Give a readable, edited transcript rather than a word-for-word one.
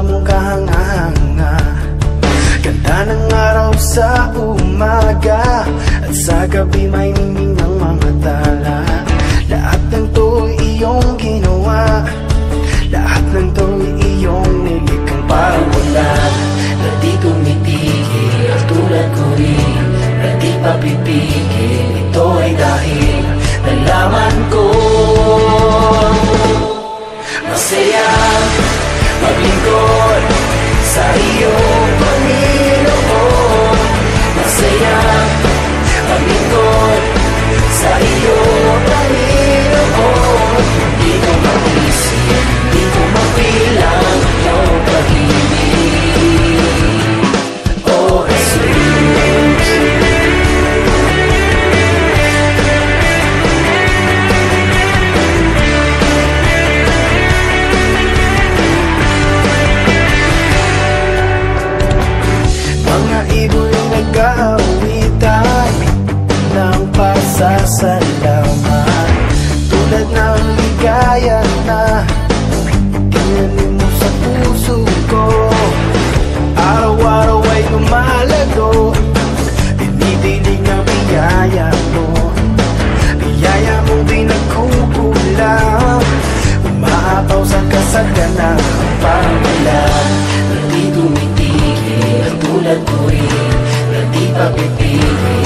mong kahanga-hanga. Ganda ng araw sa umaga, at sa gabi may ningning ng mga tala. Lahat ng to'y iyong ginawa, lahat ng to'y iyong nilikang parang wala. Na di tumitigil, at tulad ko rin, na di papipigil. Ito ay dahil nalaman ko masaya maglingkod sa iyo, Panginoon. Masaya maglingkod sa iyo, Panginoon. Di ko maisip, di ko mapilang iyong pag-ibig, oh Jesus. Mga ibon nag-aawitan ng pasasalamat, tulad ng ligaya na tinanim mo sa puso ko. Araw-araw ay lumalago, dinidilig ng biyaya mo. Biyaya mo di nagkukulang, umaapaw sa kasaganan parang wala. Na di tumitigil, at tulad ko rin, na di papipigil.